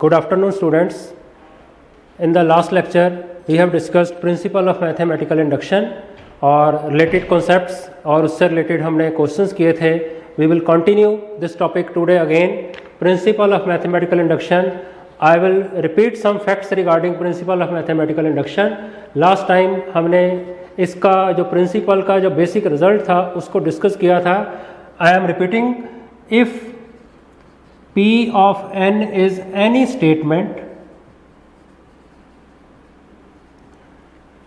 Good afternoon, students. In the last lecture, we have discussed principle of mathematical induction और related concepts और उससे related हमने questions किए थे. We will continue this topic today again. Principle of mathematical induction. I will repeat some facts regarding principle of mathematical induction. Last time हमने इसका जो principle का जो basic result था उसको discuss किया था. I am repeating, if P of n is any statement,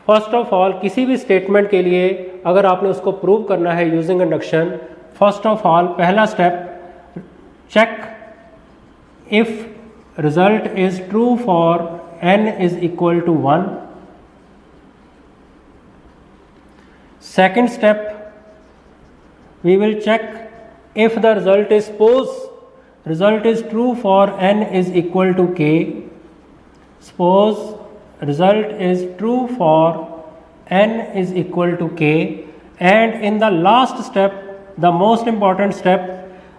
first of all किसी भी स्टेटमेंट के लिए अगर आपने उसको प्रूव करना है using induction, first of all पहला step, check if result is true for n is equal to 1. Second step, we will check if the result is result is true for n is equal to k. Suppose result is true for n is equal to k, and in the last step, the most important step,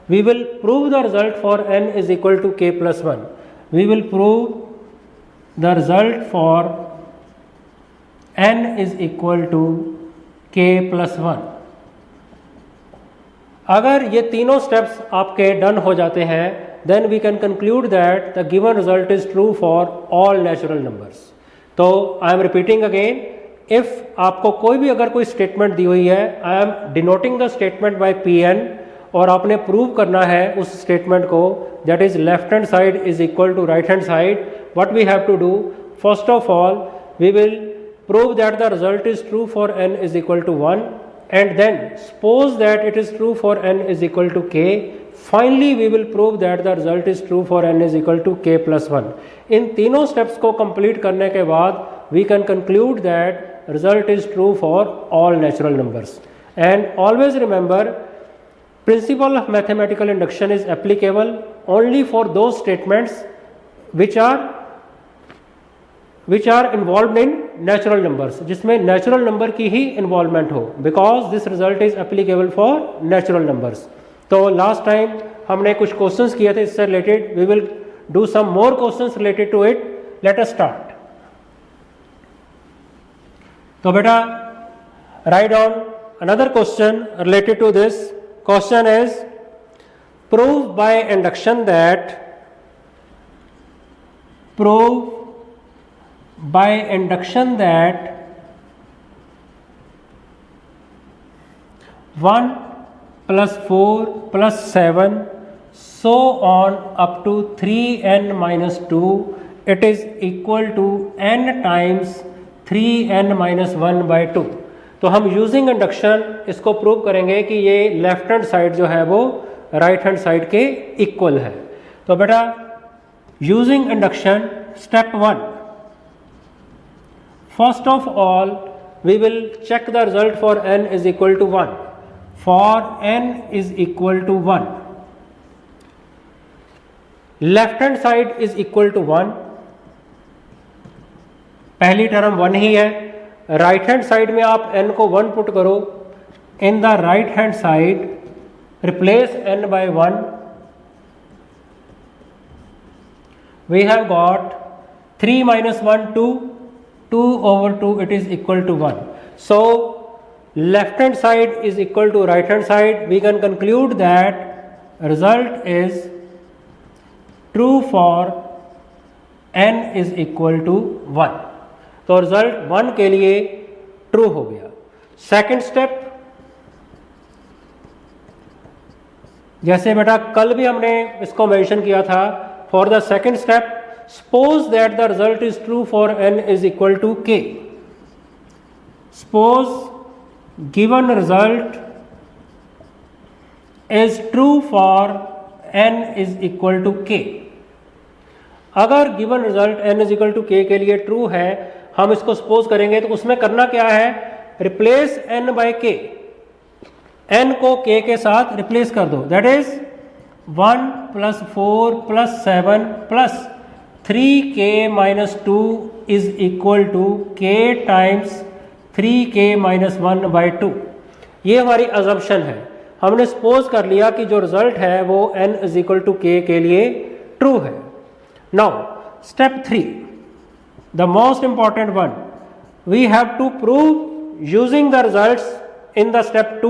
we will prove the result for n is equal to k plus 1. We will prove the result for n is equal to k plus 1. अगर ये तीनों steps आपके done हो जाते हैं, then we can conclude that the given result is true for all natural numbers. तो I am repeating again, if आपको कोई भी अगर कोई स्टेटमेंट दी हुई है, I am denoting the statement by P N, और आपने प्रूव करना है उस स्टेटमेंट को, that is left hand side is equal to right hand side. What we have to do, first of all we will prove that the result is true for n is equal to 1. And then suppose that it is true for n is equal to k. Finally we will prove that the result is true for n is equal to k plus 1. इन तीनों steps को complete करने के बाद we can conclude that result is true for all natural numbers. And always remember, principle of mathematical induction is applicable only for those statements which are involved in natural numbers, जिसमें natural number की ही involvement हो, because this result is applicable for natural numbers. तो last time हमने कुछ questions किए थे इससे related, we will do some more questions related to it. Let us start. तो बेटा write down another question related to this. Question is, prove by induction that by induction that 1 plus 4 plus 7 so on up to 3n minus 2, it is equal to n times 3n minus 1 by 2. तो हम using induction इसको prove करेंगे कि ये left hand side जो है वो right hand side के इक्वल है. तो बेटा using induction, step 1, first of all we will check the result for n is equal to 1. For n is equal to 1, left hand side is equal to 1. पहली term 1 ही है. Right hand side में आप n को 1 put करो. In the right hand side replace n by 1. we have got 3 minus 1 2 over 2, it is equal to 1. So left hand side is equal to right hand side. We can conclude that result is true for n is equal to 1. तो result 1 के लिए true हो गया. Second step, जैसे बेटा कल भी हमने इसको मेंशन किया था, for the second step, suppose that the result is true for n is equal to k. Suppose given result is true for n is equal to k. अगर given result n is equal to k के लिए true है, हम इसको suppose करेंगे तो उसमें करना क्या है, replace n by k. n को k के साथ replace कर दो, that is 1 plus 4 plus 7 plus 3k minus 2 is equal to k times 3k minus 1 by 2. ये हमारी assumption है. हमने सपोज कर लिया कि जो रिजल्ट है वो n इज इक्वल टू के लिए ट्रू है. Now step 3, the most important one, we have to prove using the results in the step 2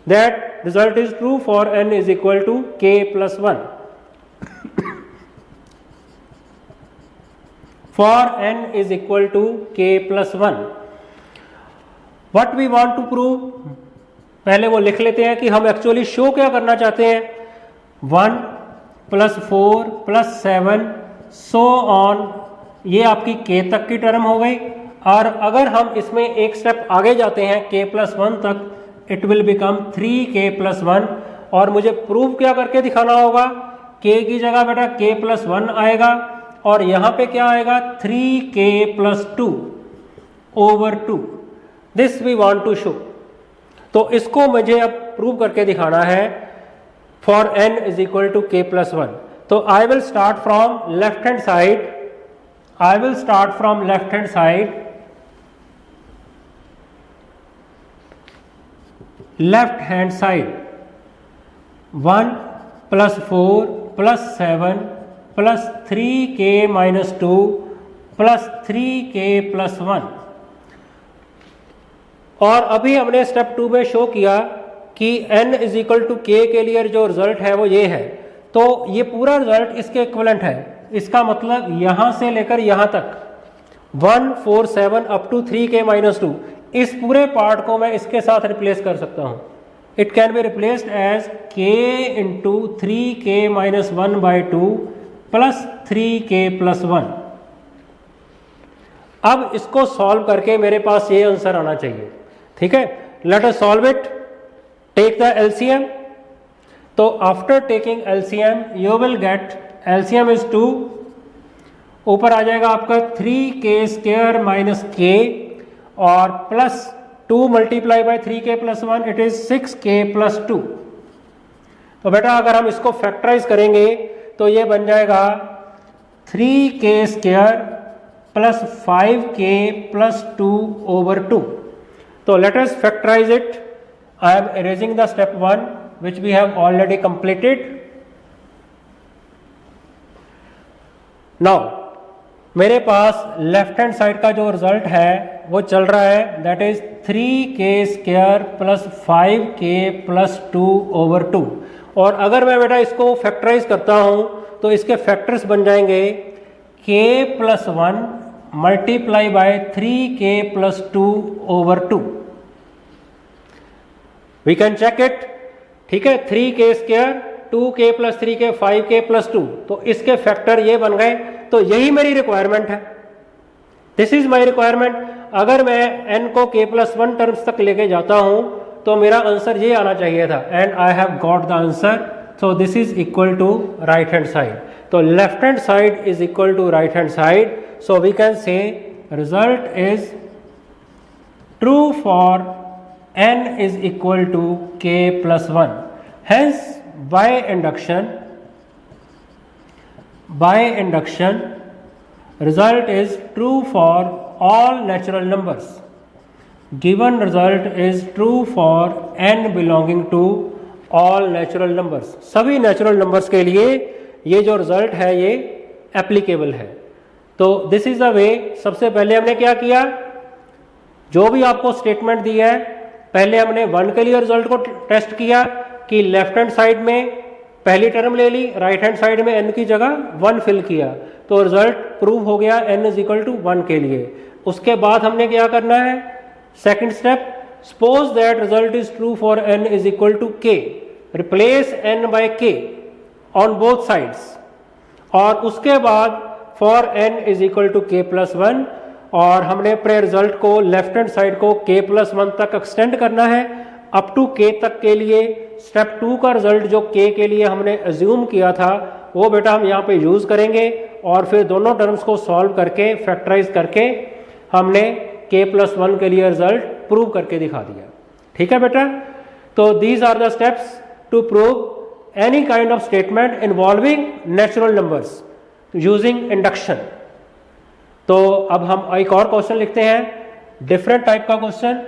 that result is true for n is equal to k plus 1. For n is equal to k plus 1, what we want to prove, पहले वो लिख लेते हैं कि हम actually show क्या करना चाहते हैं. 1 प्लस 4 प्लस 7 सो ऑन, ये आपकी k तक की टर्म हो गई. और अगर हम इसमें एक स्टेप आगे जाते हैं k प्लस 1 तक, it will become 3k plus 1. और मुझे प्रूव क्या करके दिखाना होगा, k की जगह बेटा k प्लस 1 आएगा और यहाँ पे क्या आएगा 3k plus 2 over 2. This we want to show. तो इसको मुझे अब प्रूव करके दिखाना है for n is equal to k plus 1. तो I will start from left hand side. I will start from left hand side. Left hand side, 1 plus 4 plus 7 plus 3k minus 2 plus 3k plus 1. और अभी हमने step 2 में show किया कि n is equal to k के लिए जो result है वो ये है. तो ये पूरा रिजल्ट इसके इक्विवेलेंट है. इसका मतलब यहां से लेकर यहां तक 1 4 7 अप टू 3k माइनस 2, इस पूरे पार्ट को मैं इसके साथ रिप्लेस कर सकता हूं. It can be replaced as k into 3k minus 1 by 2 plus 3k plus 1. अब इसको सॉल्व करके मेरे पास ये आंसर आना चाहिए. ठीक है, let us solve it. Take the LCM. तो after taking LCM you will get, LCM is 2, ऊपर आ जाएगा आपका 3k स्क्वायर माइनस k और plus 2 multiply by 3k plus 1, it is 6k plus 2. तो बेटा अगर हम इसको फैक्टराइज करेंगे तो ये बन जाएगा 3k square plus 5k plus 2 over 2. तो let us factorise it. I am erasing the step 1 which we have already completed. Now मेरे पास लेफ्ट हैंड साइड का जो रिजल्ट है वो चल रहा है, that is 3k square plus 5k plus 2 over 2. और अगर मैं बेटा इसको फैक्टराइज करता हूं तो इसके फैक्टर्स बन जाएंगे k plus 1 multiply by 3k plus 2 over 2. We can check it. ठीक है, 3k square 2k plus 3k 5k plus 2, तो इसके फैक्टर ये बन गए. तो यही मेरी रिक्वायरमेंट है. This is my requirement. अगर मैं n को k प्लस 1 टर्म्स तक लेके जाता हूं तो मेरा आंसर ये आना चाहिए था, and I have got the answer. So this is equal to right hand side. तो left hand side is equal to right hand side. So we can say result is true for n is equal to k plus 1. Hence by induction result is true for all natural numbers. Given result is true for n belonging to all natural numbers. सभी natural numbers के लिए ये जो result है ये applicable है. तो this is the way. सबसे पहले हमने क्या किया, जो भी आपको स्टेटमेंट दी है पहले हमने 1 के लिए रिजल्ट को टेस्ट किया कि लेफ्ट हैंड साइड में पहली टर्म ले ली, राइट हैंड साइड में n की जगह 1 फिल किया, तो रिजल्ट प्रूव हो गया n इज इक्वल टू 1 के लिए. उसके बाद हमने क्या करना है, second step, suppose that result is true for n is equal to k, replace n by k on both sides. और उसके बाद for n is equal to k plus 1, और हमने अपने रिजल्ट को लेफ्ट हैंड साइड को k plus 1 तक extend करना है अप टू k तक के लिए. स्टेप 2 का रिजल्ट जो k के लिए हमने अज्यूम किया था वो बेटा हम यहाँ पे यूज करेंगे, और फिर दोनों टर्म्स को सॉल्व करके फैक्टराइज करके हमने k प्लस 1 के लिए रिजल्ट प्रूव करके दिखा दिया. ठीक है बेटा. तो these are the steps to prove any kind of statement involving natural numbers using induction. तो अब हम एक और क्वेश्चन लिखते हैं, डिफरेंट टाइप का question.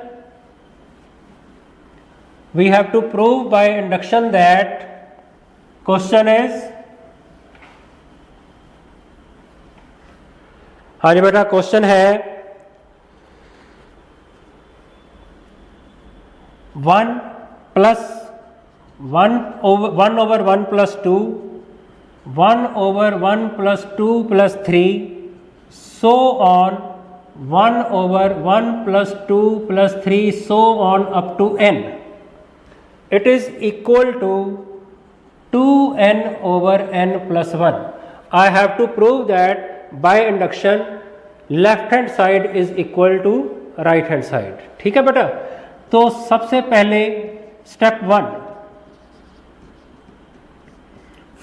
We have to prove by induction that question is हाँ जी बेटा, क्वेश्चन है 1 plus 1 over 1 plus 2, 1 over 1 plus 2 plus 3, so on 1 over 1 plus 2 plus 3 so on up to n. It is equal to 2n over n plus 1. I have to prove that by induction left hand side is equal to right hand side. ठीक है बेटा, तो सबसे पहले step 1,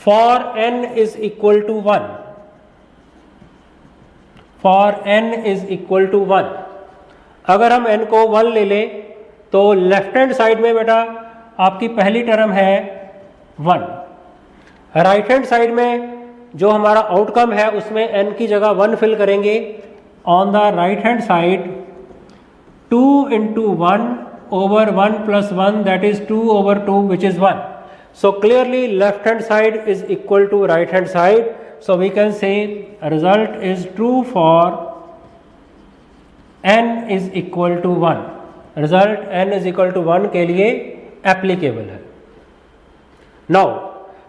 for n is equal to 1, for n is equal to 1, अगर हम n को 1 ले लें तो लेफ्ट हैंड साइड में बेटा आपकी पहली टर्म है 1, राइट हैंड साइड में जो हमारा आउटकम है उसमें n की जगह 1 फिल करेंगे. On the right hand side 2 into 1 over 1 plus 1, that is 2 over 2, which is 1. So clearly left hand side is equal to right hand side. So we can say result is true for n is equal to 1. Result n is equal to 1 के लिए applicable है. Now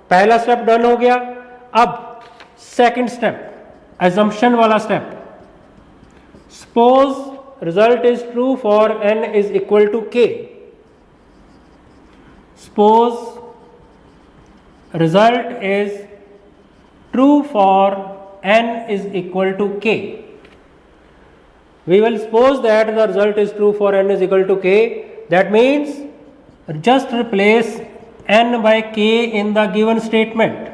पहला step done हो गया. अब second step, assumption वाला step. Suppose result is true for n is equal to k. Suppose result is true for n is equal to k. We will suppose that the result is true for n is equal to k. That means just replace n by k in the given statement.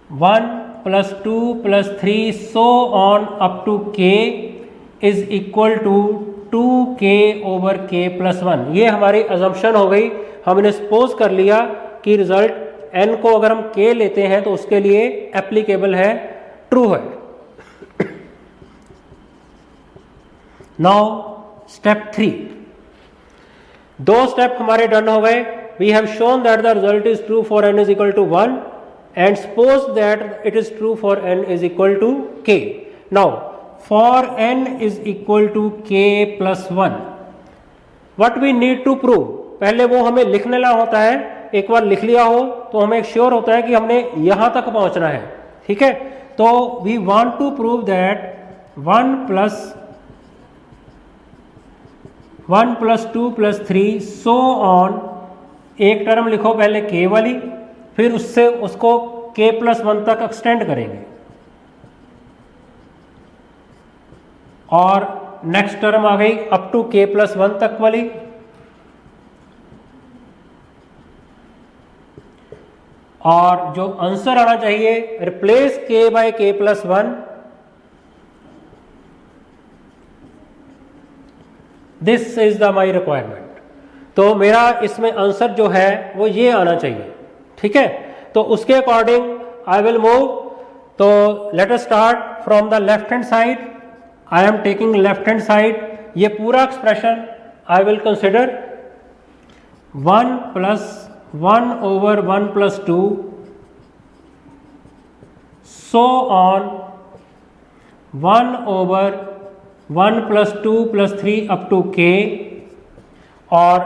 1 plus 2 plus 3 so on up to k is equal to 2k over k plus 1. ये हमारी assumption हो गई. हमने suppose कर लिया कि result n को अगर हम k लेते हैं तो उसके लिए एप्लीकेबल है, ट्रू है. नाउ स्टेप 3, दो स्टेप हमारे डन हो गए. We have shown that the result is true for n is equal to 1 and suppose that it is true for n is equal to k. Now for n is equal to k plus 1, what we need to prove, पहले वो हमें लिखने ला होता है. एक बार लिख लिया हो तो हमें एक श्योर होता है कि हमने यहां तक पहुंचना है. ठीक है, तो we want to prove that 1 plus 2 plus 3 so on. एक टर्म लिखो पहले k वाली, फिर उससे उसको k plus 1 तक एक्सटेंड करेंगे और नेक्स्ट टर्म आ गई अप टू k plus 1 तक वाली. और जो आंसर आना चाहिए, replace k by k plus 1. This is the my requirement. तो मेरा इसमें आंसर जो है वो ये आना चाहिए. ठीक है, तो उसके अकॉर्डिंग आई विल मूव. तो let us start from the left hand side. I am taking left hand side. ये पूरा expression I will consider 1 plus 1 over 1 plus 2 so on 1 over 1 plus 2 plus 3 up to k और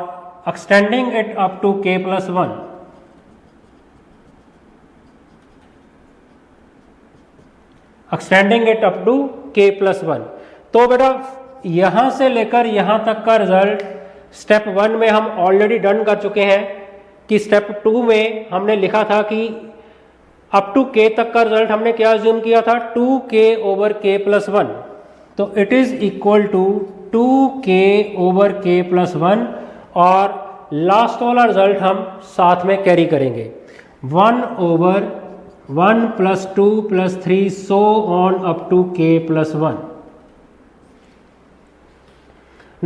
extending it up to k plus 1. Extending it up to k plus 1. तो बेटा यहां से लेकर यहां तक का रिजल्ट स्टेप 1 में हम ऑलरेडी डन कर चुके हैं. कि स्टेप 2 में हमने लिखा था कि अप टू k तक का रिजल्ट हमने क्या अज्यूम किया था, 2k over k plus 1. तो it is equal to 2k over k plus 1 और लास्ट वाला रिजल्ट हम साथ में कैरी करेंगे 1 over 1 plus 2 plus 3 so on up to k plus 1.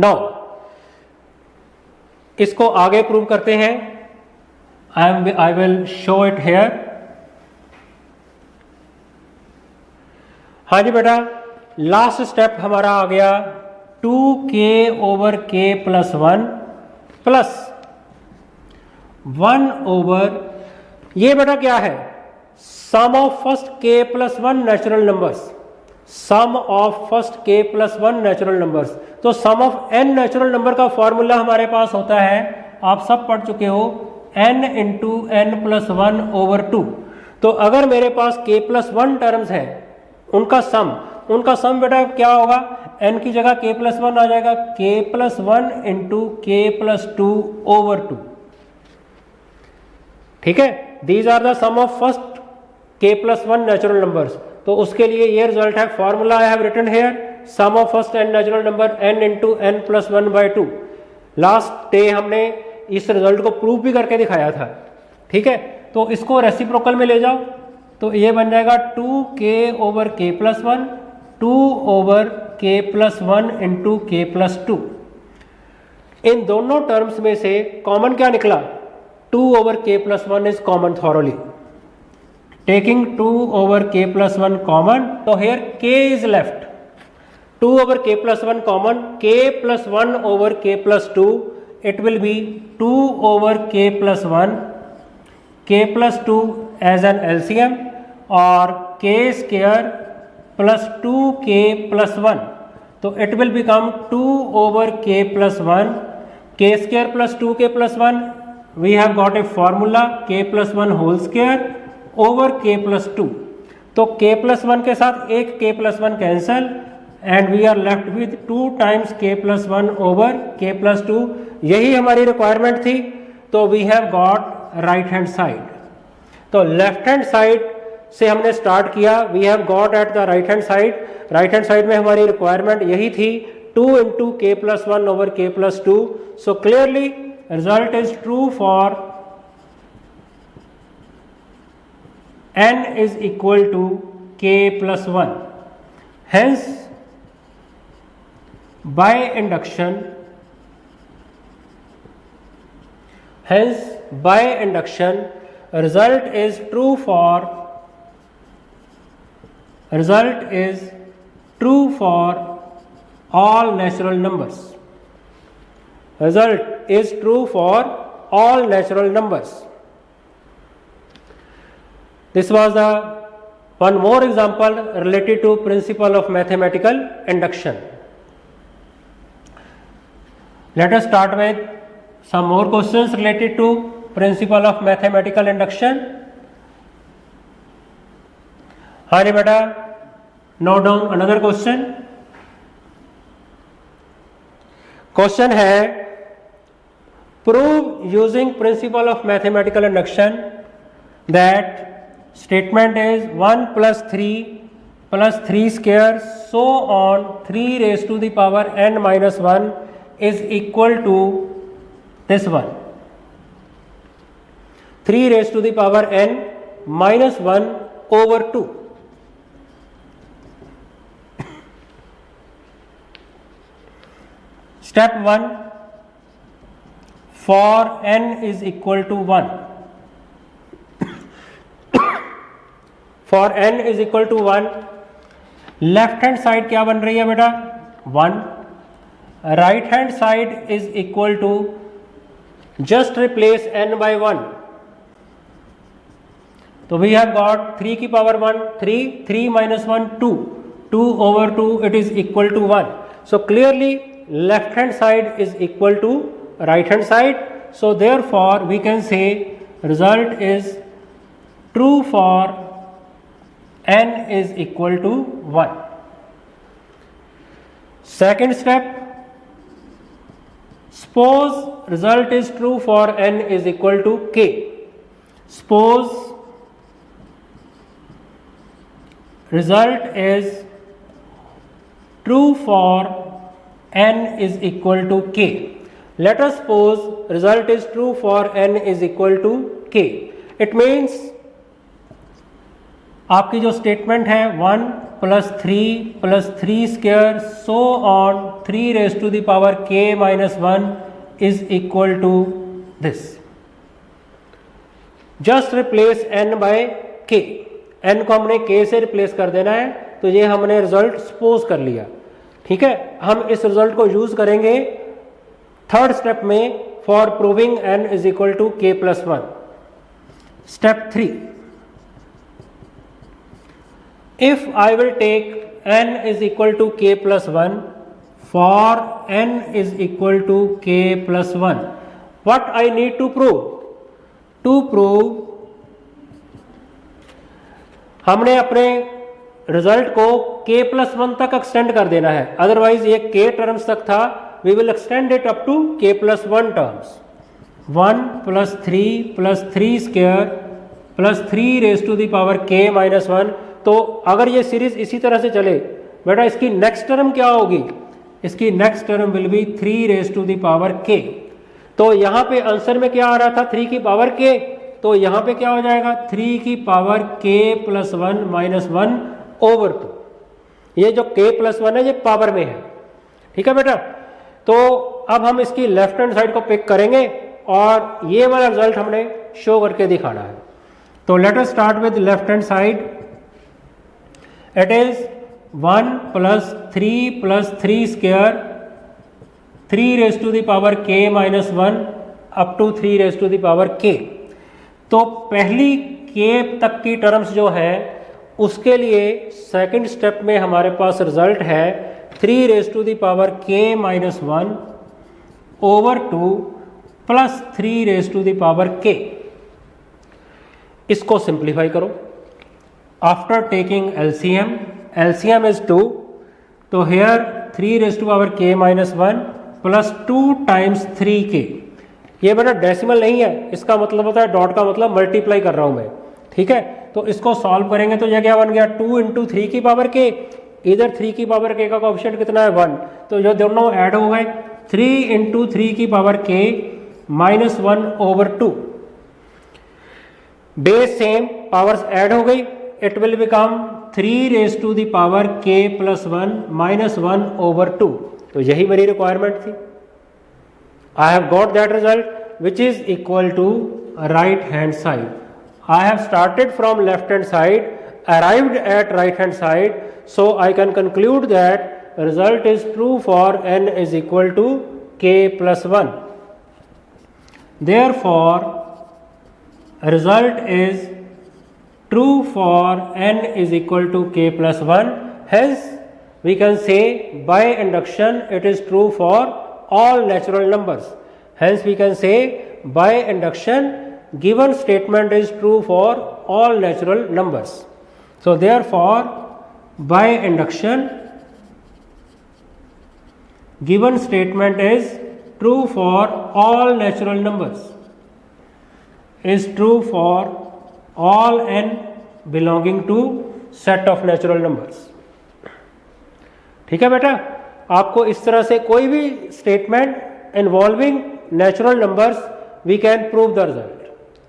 Now इसको आगे प्रूव करते हैं. I will show it here. हाँ जी बेटा, लास्ट स्टेप हमारा आ गया 2k over k plus 1 plus 1 over, ये बेटा क्या है, sum of first k plus one natural numbers, sum of first k plus one natural numbers. तो sum of n natural number का फॉर्मूला हमारे पास होता है, आप सब पढ़ चुके हो, n into n plus one over two. तो अगर मेरे पास k प्लस वन टर्म्स है, उनका सम बेटा क्या होगा, n की जगह k प्लस वन आ जाएगा, k plus one into k plus two over two. ठीक है, these are the sum of first k plus one natural numbers. तो उसके लिए ये रिजल्ट है, formula I have written here, sum of first n natural number n into n plus one by two. Last day हमने इस result को prove भी करके दिखाया था। ठीक है, तो इसको रेसिप्रोकल में ले जाओ, तो ये बन जाएगा 2k over k plus one, 2 over k plus one into k plus two. इन दोनों टर्म्स में से कॉमन क्या निकला, 2 over k plus one is common thoroughly. Taking 2 over k plus one common, तो here k is left, 2 over k plus one common, k plus one over k plus two, it will be 2 over k plus one, k plus two as an LCM, और k square plus 2k plus one, तो it will become 2 over k plus one, k square plus 2k plus one, we have got a formula k plus one whole square over k plus two. तो k plus one के साथ एक k plus one cancel, and we are left with 2 times k plus one over k plus two. यही हमारी requirement थी, तो we have got right hand side. तो left hand side से हमने स्टार्ट किया, we have got at the right hand side. Right hand side में हमारी रिक्वायरमेंट यही थी, 2 इंटू k plus one over k plus two. So clearly result is true for n is equal to k plus 1. Hence, by induction, result is true for all natural numbers. Result is true for all natural numbers. This was the one more example related to principle of mathematical induction. Let us start with some more questions related to principle of mathematical induction. हाँ जी बेटा, note down another question. Question है, prove using principle of mathematical induction that statement is 1 plus 3 square so on 3 raised to the power n minus 1 is equal to this one, 3 raised to the power n minus 1 over 2. Step 1, for n is equal to 1. For n is equal to 1, left hand side क्या बन रही है बेटा, 1, right hand side is equal to, just replace n by 1, तो we have got 3 की power 1 3, 3 minus 1 2, 2 over 2 it is equal to 1. So clearly left hand side is equal to right hand side, so therefore we can say result is true for n is equal to 1. Second step, suppose result is true for n is equal to k. Suppose result is true for n is equal to k. Let us suppose result is true for n is equal to k. It means आपकी जो statement है 1 plus 3 square so on 3 raise to the power k minus 1 is equal to this. Just replace n by k. n को हमने k से replace कर देना है, तो ये हमने रिजल्ट सपोज कर लिया. ठीक है, हम इस रिजल्ट को यूज करेंगे थर्ड स्टेप में for proving n is equal to k plus 1. Step 3, if I will take n is equal to k plus 1, for n is equal to k plus 1, what I need to prove? To prove हमने अपने result को k plus 1 तक extend कर देना है, otherwise ये k terms तक था, we will extend it up to k plus 1 terms. 1 plus 3 square plus 3 raise to the power k minus 1. तो अगर ये सीरीज इसी तरह से चले बेटा, इसकी नेक्स्ट टर्म क्या होगी? इसकी next term will be 3 raise to the power k. तो यहाँ पे आंसर में क्या आ रहा था? 3 की पावर k. तो यहाँ पे क्या हो जाएगा? 3 की power k plus 1 minus 1 over 2. ये जो k प्लस 1 है ये पावर में है. ठीक है बेटा. तो अब हम इसकी लेफ्ट हैंड साइड को पिक करेंगे और ये वाला रिजल्ट हमने शो करके दिखाना है. तो let us start with left hand side. It is 1 plus 3 square 3 raise to the power k minus 1 up to 3 raise to the power k. तो पहली k तक की टर्म्स जो है उसके लिए सेकंड स्टेप में हमारे पास रिजल्ट है 3 raise to the power k minus 1 over 2 plus 3 raise to the power k. इसको सिंप्लीफाई करो. After taking LCM is 2. तो here 3 raise to power k minus 1 plus 2 times 3k. ये बेटा डेसिमल नहीं है, इसका मतलब होता है डॉट का मतलब मल्टीप्लाई कर रहा हूं मैं. ठीक है. तो इसको सॉल्व करेंगे तो यह क्या बन गया? 2 इंटू 3 की पावर k. इधर 3 की पावर k का कोएफिशिएंट कितना है? 1. तो ये दोनों ऐड हो गए. 3 इंटू 3 की power k minus 1 over 2. Base same, powers add हो गई. It will become 3 raise to the power k plus 1 minus 1 over 2. तो यही मेरी रिक्वायरमेंट थी. I have got that result which is equal to right hand side. I have started from left hand side, arrived at right hand side, so I can conclude that result is true for n is equal to k plus 1. Therefore, result is true for n is equal to k plus 1. Hence, we can say by induction it is true for all natural numbers. Hence, we can say by induction given statement is true for all natural numbers. So therefore by induction given statement is true for all natural numbers, is true for all n belonging to set of natural numbers. ठीक है बेटा. आपको इस तरह से कोई भी statement involving natural numbers we can prove the result.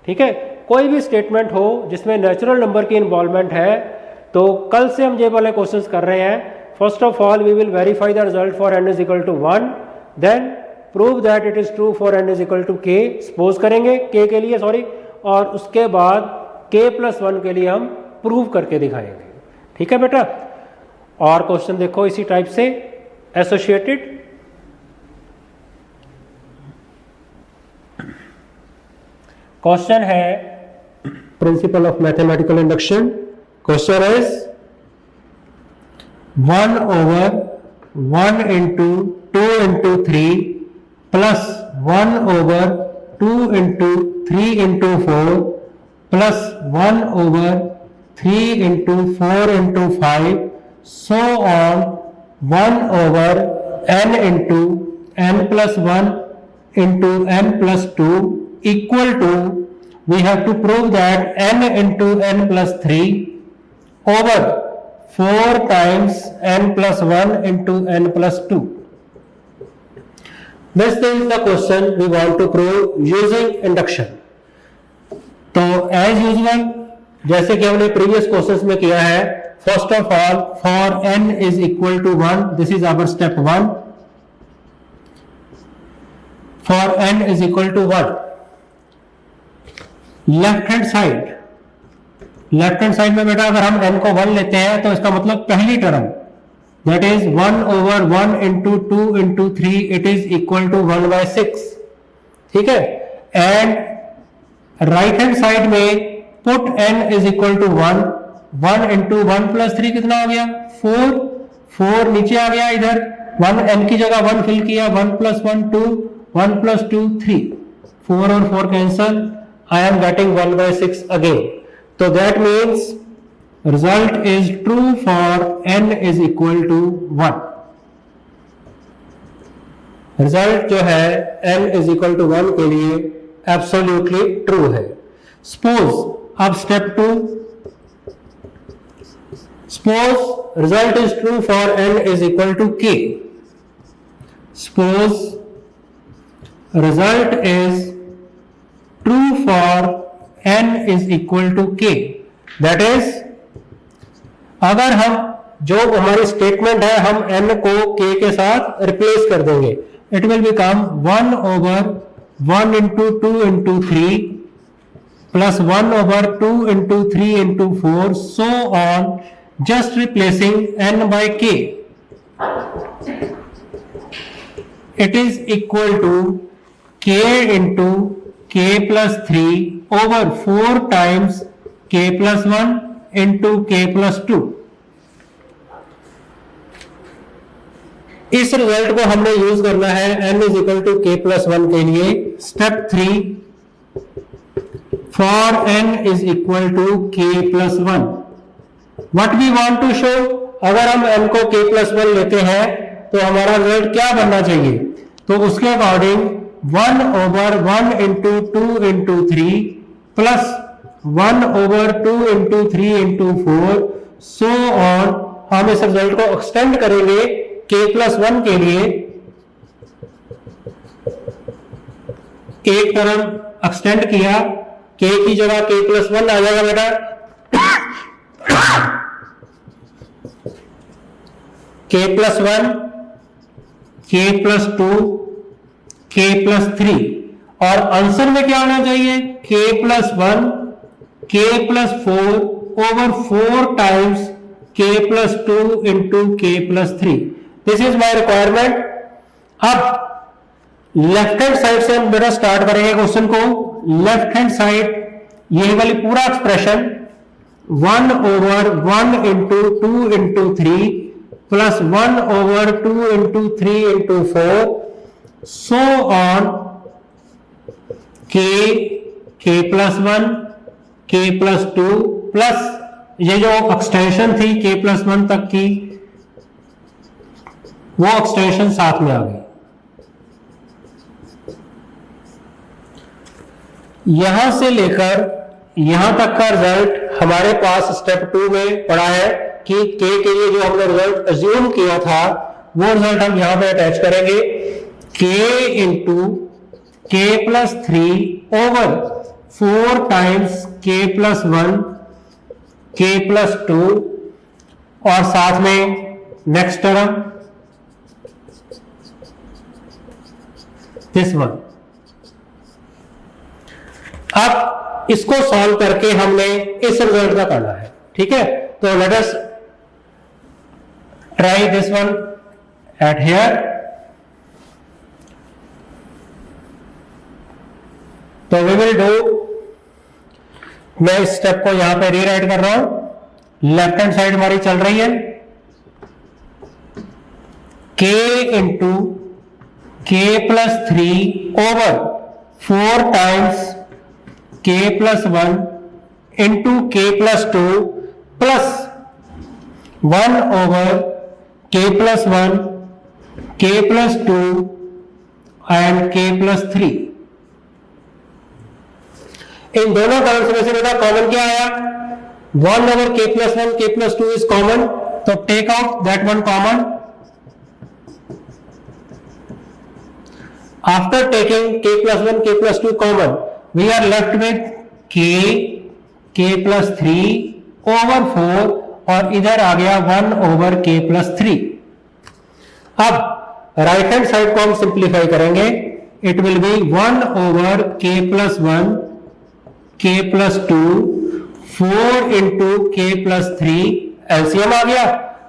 ठीक है. कोई भी स्टेटमेंट हो जिसमें नेचुरल नंबर की इन्वॉल्वमेंट है, तो कल से हम ये वाले क्वेश्चंस कर रहे हैं. First of all we will verify the result for n is equal to 1, then prove that it is true for n is equal to k. Suppose करेंगे k के लिए, सॉरी, और उसके बाद k प्लस 1 के लिए हम प्रूव करके दिखाएंगे. ठीक है बेटा. और क्वेश्चन देखो इसी टाइप से एसोसिएटेड. क्वेश्चन है principle of mathematical induction. Question is 1 over 1 into 2 into 3 plus 1 over 2 into 3 into 4 plus 1 over 3 into 4 into 5 so on 1 over n into n plus 1 into n plus 2 equal to, we have to prove that n into n plus 3 over 4 times n plus 1 into n plus 2. This is the question we want to prove using induction. तो as usual जैसे कि हमने previous questions में किया है, first of all for n is equal to 1, this is our step 1. For n is equal to 1, left hand side में बेटा अगर हम n को 1 लेते हैं तो इसका मतलब पहली term that is 1 over 1 into 2 into 3 it is equal to 1/6. ठीक है. एंड राइट हैंड साइड में put n is equal to 1 1 into 1+3 कितना हो गया 4, 4 नीचे आ गया इधर, 1 n की जगह 1 फिल किया, 1 + 1 2, 1 + 2 3, 4 और 4 कैंसल, आई एम गेटिंग 1/6 अगेन। तो that means result is true for n is equal to 1। Result जो है n इज इक्वल टू 1 के लिए एब्सोल्युटली ट्रू है। सपोज अब step 2, suppose result is true for n is equal to k. Suppose result is true for n is equal to k. That is, अगर हम जो हमारी स्टेटमेंट है हम n को k के साथ रिप्लेस कर देंगे, it will become 1 over 1 into 2 into 3 plus 1 over 2 into 3 into 4 so on, just replacing n by k. It is equal to k into k plus 3 over 4 times k plus 1 into k plus 2. इस result को हमने use करना है n is equal to k plus 1 के लिए। Step 3, for n is equal to k plus 1, What we want to show, अगर हम n को k plus 1 लेते हैं तो हमारा रिजल्ट क्या बनना चाहिए, तो उसके according 1 over 1 into 2 into 3 plus 1 over 2 into 3 into 4 so on। हम इस रिजल्ट को एक्सटेंड करेंगे k plus 1 के लिए, एक तरफ एक्सटेंड किया, k की जगह k plus 1 आ जाएगा बेटा, k plus 1, k plus 2, k plus 3, और आंसर में क्या आना चाहिए k plus 1, k plus 4 over 4 times k plus 2 into k plus 3। This is my requirement. अब लेफ्ट हैंड साइड से हम बेटा स्टार्ट करेंगे क्वेश्चन को। लेफ्ट हैंड साइड ये वाली पूरा expression 1 over 1 into 2 into 3 plus 1 over 2 into 3 into 4 so on, k plus 1, k plus 2 plus ये जो एक्सटेंशन थी k plus 1 तक की, वो एक्सटेंशन साथ में आ गई। यहां से लेकर यहां तक का रिजल्ट हमारे पास स्टेप 2 में पड़ा है कि k के लिए जो हमने रिजल्ट अज्यूम किया था वो रिजल्ट हम यहां पे अटैच करेंगे, k into k plus 3 over 4 times k plus 1, k plus 2 और साथ में नेक्स्ट टर्म दिस वन। अब इसको सॉल्व करके हमने इस रिजल्ट का करना है, ठीक है। तो let us try this one eight here. तो वी विल डू, मैं इस स्टेप को यहां पे रीराइट कर रहा हूं। लेफ्ट हैंड साइड हमारी चल रही है k into k plus 3 over 4 times k plus 1 into k plus 2 plus 1 over k plus 1, k plus 2 and k plus 3। इन दोनों टर्म्स में से बेटा कॉमन क्या आया, 1 over k plus 1, k plus 2 is common, तो take out that one common. After taking k plus 1, k plus 2 common, we are left with k plus 3 over 4 और इधर आ गया 1 ओवर k प्लस 3। अब राइट हैंड साइड को हम simplify करेंगे, it will be 1 over k plus 1, k plus 2, 4 into k plus 3, LCM आ गया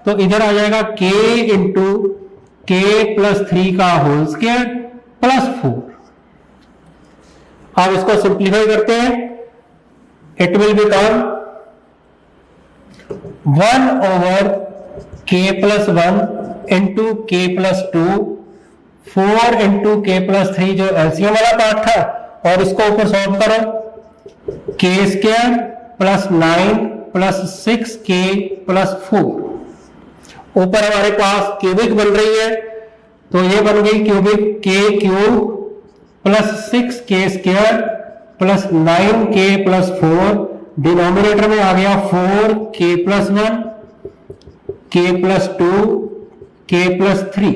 तो इधर आ जाएगा k इंटू k प्लस 3 का होल स्क्वायर प्लस 4। अब इसको सिंप्लीफाई करते हैं, it will become 1 over k plus 1 into k plus 2, 4 into k plus 3 जो एलसीएम वाला पार्ट था, और इसको ऊपर सॉल्व करो, k square plus 9 plus 6k plus 4। ऊपर हमारे पास क्यूबिक बन रही है, तो ये बन गई cubic k cube plus 6k square plus 9k plus 4। Denominator में आ गया 4k plus 1, k plus 2, k plus 3।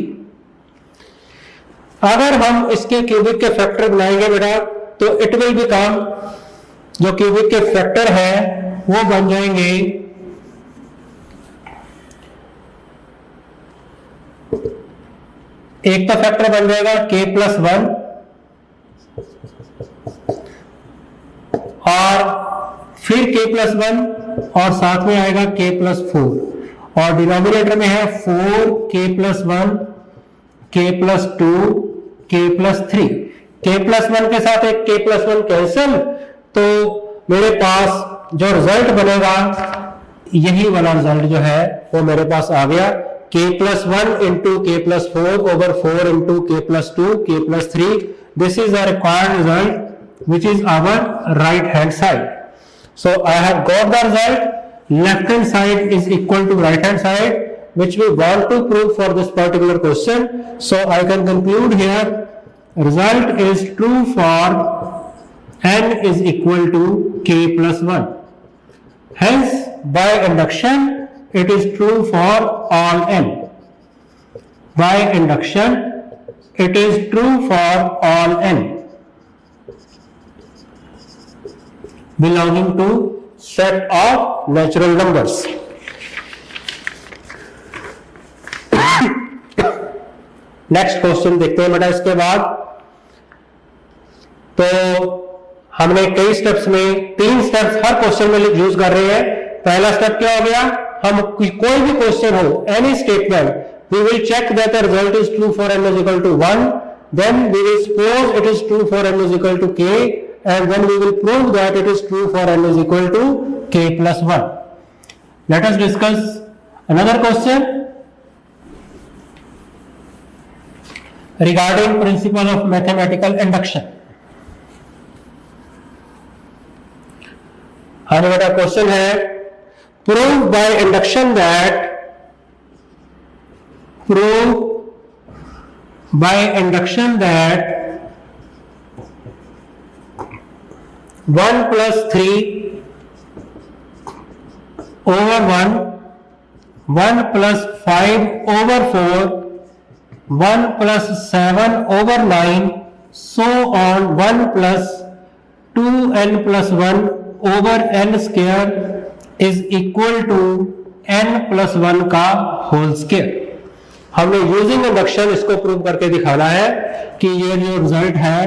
अगर हम इसके क्यूबिक के फैक्टर बनाएंगे बेटा, तो इट विल बिकम, जो क्यूबिक के फैक्टर है वो बन जाएंगे एक तो फैक्टर बन जाएगा k प्लस 1 और फिर k प्लस 1 और साथ में आएगा k प्लस 4, और डिनोमिनेटर में है 4k plus 1, k plus 2, k plus 3। k plus 1 के साथ एक k प्लस 1 कैंसिल, तो मेरे पास जो रिजल्ट बनेगा, यही वाला रिजल्ट जो है वो मेरे पास आ गया, k plus 1 into k plus 4 over 4 into k plus 2, k plus 3। This is the required result which is our right hand side. So I have got the result. Left hand side is equal to right hand side, which we want to prove for this particular question. So I can conclude here, result is true for n is equal to k plus 1. Hence, by induction, it is true for all n. By induction, it is true for all n belonging to set of natural numbers. Next question देखते हैं बेटा। इसके बाद तो हमने कई steps में 3 steps हर question में यूज कर रहे हैं। पहला स्टेप क्या हो गया, हम कोई भी क्वेश्चन हो, any statement, we will check that the result is true for n is equal to 1, then we will suppose it is true for n is equal to k, and then we will prove that it is true for n is equal to k plus 1. Let us discuss another question regarding principle of mathematical induction. हाँ बेटा, question है, prove by induction that 1 plus 3 over 1, 1 plus 5 over 4, 1 plus 7 over 9, so on 1 plus 2n plus 1 over n square is equal to n plus 1 का whole square. हमने using induction इसको prove करके दिखाना है कि ये जो रिजल्ट है,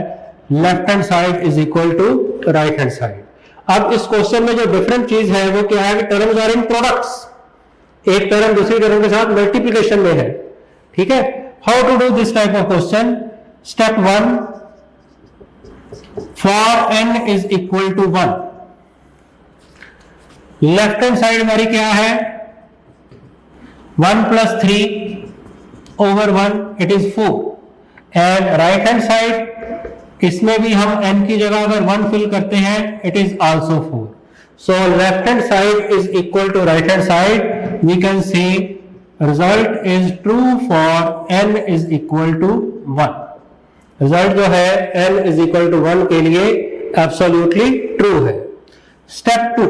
left hand side is equal to right hand side. अब इस क्वेश्चन में जो डिफरेंट चीज है वो क्या है कि टर्म्स आर इन प्रोडक्ट्स, एक टर्म दूसरी टर्म के साथ मल्टीप्लिकेशन में है। ठीक है, how to do this type of question. Step 1, for n is equal to 1, left hand side हमारी क्या है, 1 plus 3 over 1, it is 4, and right hand side, इसमें भी हम n की जगह अगर 1 फिल करते हैं, it is also 4। So left hand side is equal to right hand side. We can say result is true for n is equal to 1। Result जो है n इज इक्वल टू 1 के लिए absolutely true है। Step 2,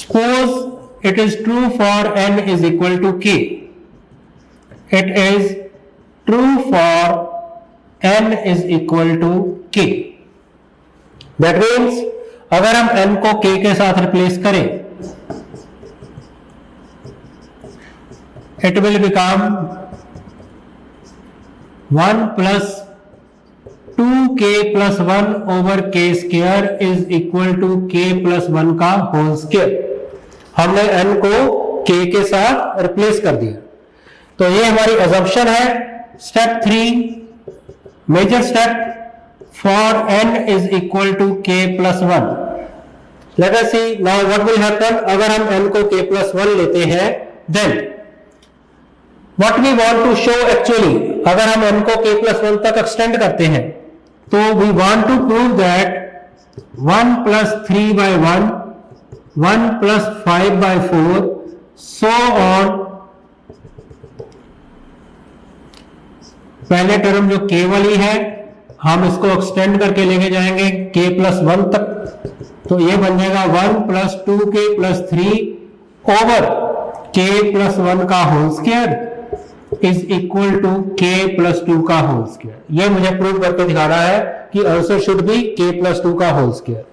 suppose it is true for n is equal to k। It is true for n is equal to k. That means अगर हम n को k के साथ रिप्लेस करें, it will become 1 plus 2k plus 1 over k square is equal to k plus 1 का whole square. हमने n को k के साथ रिप्लेस कर दिया, तो ये हमारी assumption है। Step 3, major step, for n is equal to k plus 1। Let us see now what will happen अगर हम n को k+1 लेते हैं, then what we want to show actually, अगर हम n को k+1 तक एक्सटेंड करते हैं तो we want to prove that 1 + 3/1, 1 + 5/4 so on. पहले टर्म जो k वाली है हम इसको एक्सटेंड करके लेके जाएंगे k+1 तक, तो ये बन जाएगा 1 + 2k + 3 ओवर k+1 का whole square is equal to k+2 का होल स्क्वायर। ये मुझे प्रूव करके दिखाना है कि आंसर शुड बी k+2 का होल स्क्वायर।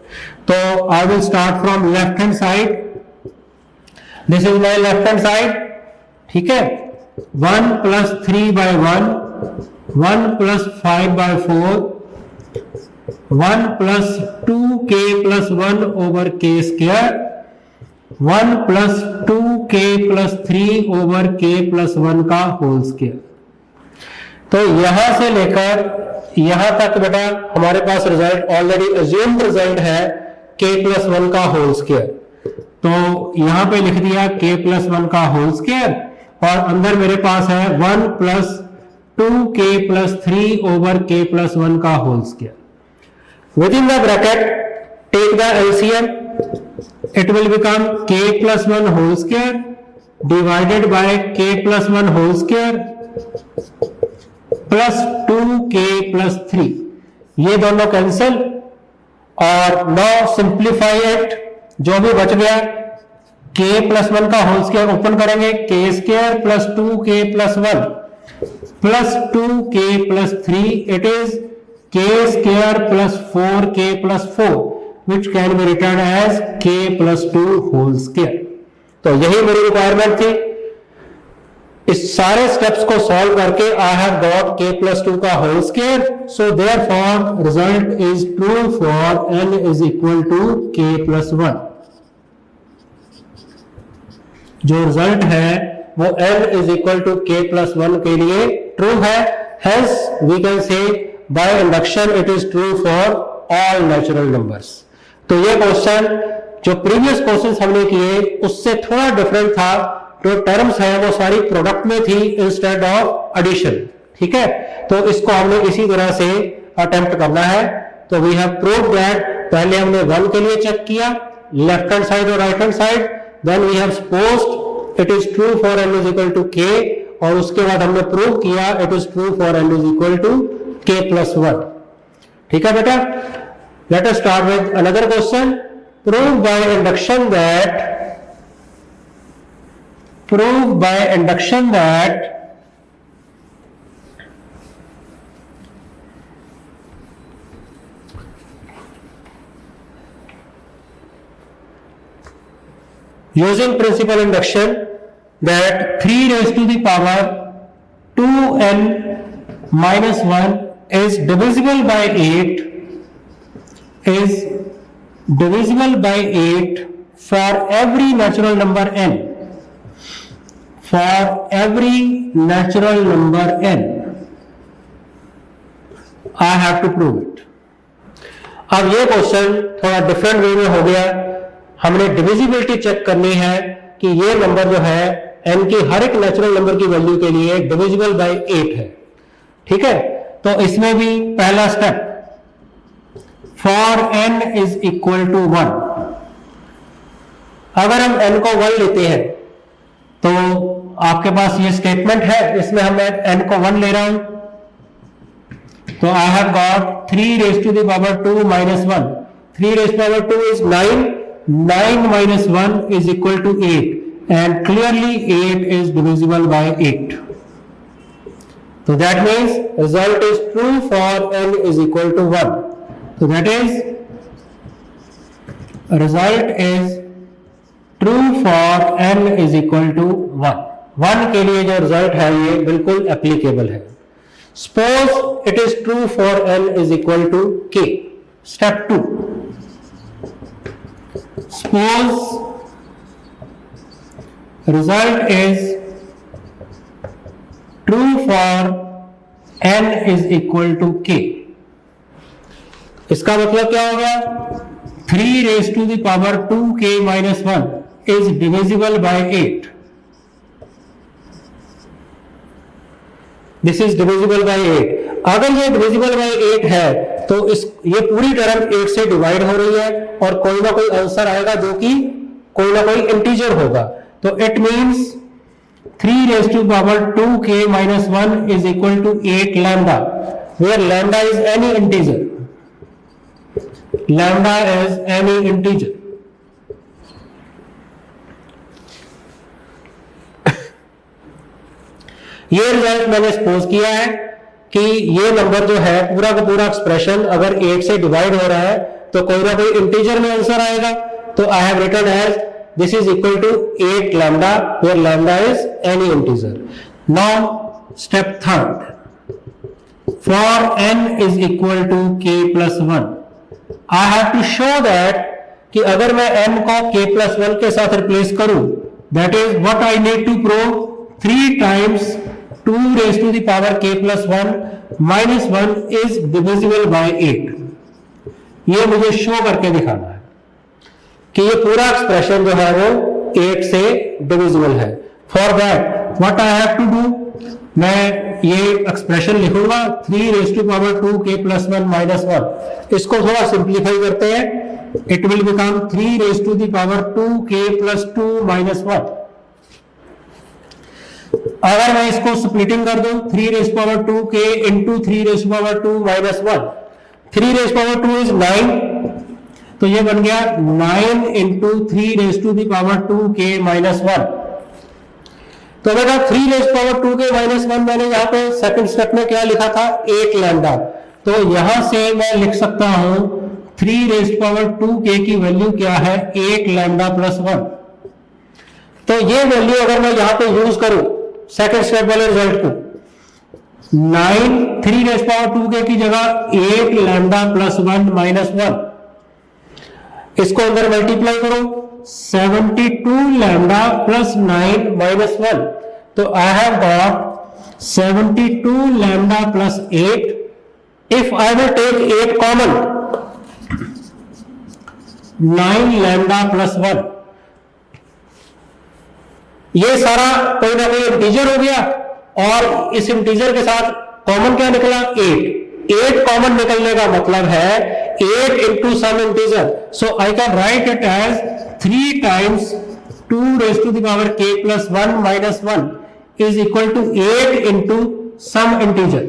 तो I will start from left hand side, this is my left hand side, ठीक है। 1 + 3/1, 1 + 5/4, 1 + 2k + 1 over k square, 1 + 2k + 3 over k+1 का होल स्क्वायर। तो यहां से लेकर यहां तक बेटा हमारे पास रिजल्ट ऑलरेडी अज्यूम्ड रिजल्ट है k+1 का होल स्क्वायर। तो यहां पे लिख दिया k+1 का होल स्क्वायर और अंदर मेरे पास है 1 + 2k + 3 ओवर k+1 का whole square. Within the bracket, take the LCM. It will become k+1 whole square divided by k+1 whole square plus 2k + 3. ये दोनों कैंसिल और now simplify it. जो भी बच गया k+1 का होल स्क्वायर ओपन करेंगे, k² + 2k + 1 plus 2k + 3. It is k² + 4k + 4 which can be written as k+2 whole square. तो यही मेरी रिक्वायरमेंट थी। इस सारे स्टेप्स को सॉल्व करके आई हैव गॉट k+2 का whole square. So therefore result is true for n is equal to k+1। जो रिजल्ट है वो n is equal to k+1 के लिए ट्रू है। Hence we can say by induction it is true for all natural numbers. तो ये question जो previous questions हमने किए उससे थोड़ा डिफरेंट था। जो टर्म्स है वो सारी प्रोडक्ट में थी इंस्टेड ऑफ एडिशन, ठीक है। तो इसको हमने इसी तरह से अटेम्प्ट करना है। तो वी हैव प्रूव्ड दैट पहले हमने 1 के लिए चेक किया लेफ्ट हैंड साइड और right hand side, then we have supposed it is true for n is equal to k और उसके बाद हमने प्रूव किया it is true for n is equal to k+1, ठीक है बेटा। Let us start with another question. Prove by induction that using principal induction that 3 raised to the power 2n minus 1 is divisible by 8 for every natural number n. For every natural number n, I have to prove it. अब ये question थोड़ा different way में हो गया। हमने divisibility check करनी है कि ये नंबर जो है n की हर एक नेचुरल नंबर की वैल्यू के लिए डिविजिबल बाय 8 है, ठीक है। तो इसमें भी पहला step for n is equal to 1। अगर हम n को 1 लेते हैं तो आपके पास ये स्टेटमेंट है, इसमें हम n को 1 ले रहा हूं तो I have got 3 raised to the power 2 minus 1. 3 raised to the power 2 is 9. 9 minus 1 is equal to 8 and clearly 8 is divisible by 8. So that means result is true for n is equal to 1. So that is result is true for n is equal to 1. 1 के लिए जो result है ये बिल्कुल applicable है। Suppose it is true for n is equal to k. Step 2. Suppose result is true for n is equal to k. इसका मतलब क्या होगा? 3 raised to the power 2k minus 1 is divisible by 8. This is divisible by 8. अगर ये divisible by 8 है तो ये पूरी टर्म 8 से डिवाइड हो रही है और कोई ना कोई आंसर आएगा जो कि कोई ना कोई इंटीजर होगा. तो it means 3 raised to power 2k minus 1 is equal to 8 lambda, where lambda is any integer. Lambda is any integer. ये रिजल्ट मैंने सपोज किया है कि ये नंबर जो है पूरा का पूरा एक्सप्रेशन अगर 8 से डिवाइड हो रहा है तो कोई ना कोई इंटीजर में आंसर आएगा. तो I have written as this is equal to 8 lambda, where lambda is any integer. Now step third, for n is equal to k plus 1, I have to show that कि अगर मैं n को k plus 1 के साथ replace करूं, that is what I need to prove. 3 times 2 raised to the power k plus 1 minus 1 is divisible by 8. ये मुझे show करके दिखाना है कि ये पूरा एक्सप्रेशन जो है वो 8 से डिविजिबल है. For that what I have to do, मैं ये एक्सप्रेशन लिखूंगा 3 raised to power 2k plus 1 minus 1. इसको थोड़ा सिंप्लीफाई करते हैं. It will become 3 raised to the power 2k plus 2 minus 1. अगर मैं इसको स्प्लिटिंग कर दूं 3 raised to power 2k into 3 raised to power 2 minus 1, 3 raised to power 2 is 9, तो ये बन गया 9 into 3 raised to the power 2k minus 1. तो बेटा 3 raised to power 2k minus 1 मैंने यहाँ पे सेकंड स्टेप में क्या लिखा था 8 लैम्डा. तो यहां से मैं लिख सकता हूं 3 raised to power 2k की वैल्यू क्या है 8 लैम्डा प्लस 1. तो ये वैल्यू अगर मैं यहां पे यूज करूं सेकंड स्टेप वाले रिजल्ट को 3 raised to power 2k की जगह 8 लैम्डा प्लस 1 माइनस 1, इसको अंदर मल्टीप्लाई करो 72 लैम्डा प्लस 9 माइनस 1. तो I have got 72 lambda plus 8. If I will take 8 common 9 lambda plus 1. ये सारा कोई ना कोई इंटीजर हो गया और इस इंटीजर के साथ कॉमन क्या निकला 8 कॉमन निकलने का मतलब है 8 into some integer. So I can write it as 3 times 2 raised to the power k plus 1 minus 1 is equal to 8 into some integer.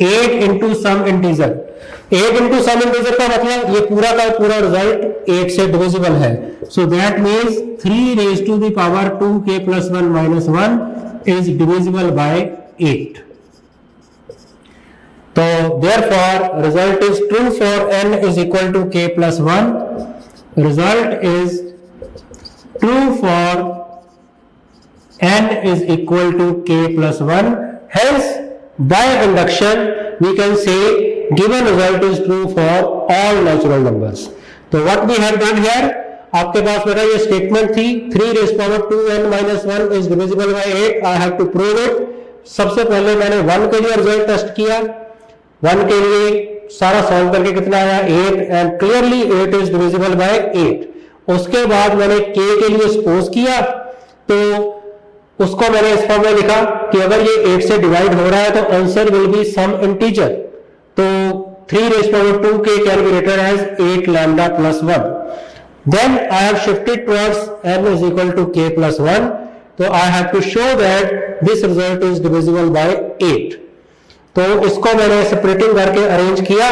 8 into some integer. 8 into some integer का मतलब ये पूरा का पूरा रिजल्ट 8 से डिविजिबल है. So that means 3 raised to the power 2k plus 1 minus 1 is divisible by 8. तो therefore result is true for n is equal to k plus 1. Result is true for n is equal to k plus 1. Hence by induction we can say given result is true for all natural numbers. तो what we have done here, आपके पास बेटा ये statement थी 3 raised power 2n minus 1 is divisible by 8. I have to prove it. सबसे पहले मैंने 1 के लिए रिजल्ट टेस्ट किया. 1 के लिए सारा सॉल्व करके कितना आया 8 and clearly 8 is divisible by 8. उसके बाद मैंने k के लिए सपोज किया तो उसको मैंने इस फॉर्म में लिखा कि अगर ये 8 से डिवाइड हो रहा है तो answer will be some integer. तो 3 raised to power 2k can be written as 8 lambda plus 1. Then I have shifted towards n is equal to k plus 1. तो I have to show that this result is divisible by 8. तो इसको मैंने separating करके arrange किया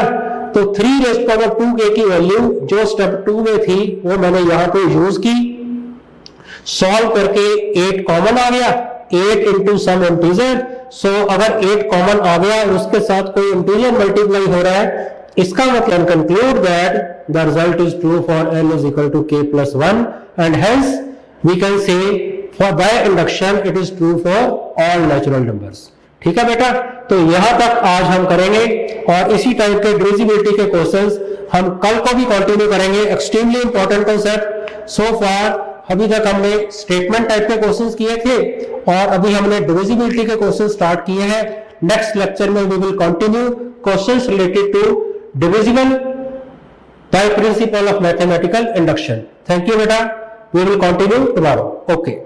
तो 3 raised to power 2k की value जो step 2 में थी वो मैंने यहां पे यूज की. सॉल्व करके 8 कॉमन आ गया 8 into some integer. सो अगर 8 कॉमन आ गया और उसके साथ कोई इंटीजर मल्टीप्लाई हो रहा है इसका मतलब conclude that the result is true for n is equal to k plus 1 and hence we can say for by induction it is true for all natural numbers. ठीक है बेटा. तो यहां तक आज हम करेंगे और इसी टाइप के डिविजिबिलिटी के क्वेश्चंस हम कल को भी कंटिन्यू करेंगे. Extremely important concept. So far अभी तक हमने स्टेटमेंट टाइप के क्वेश्चंस किए थे और अभी हमने डिविजिबिलिटी के क्वेश्चंस स्टार्ट किए हैं. नेक्स्ट लेक्चर में we will continue questions related to divisible by principle of mathematical induction. Thank you beta. We will continue tomorrow. Okay.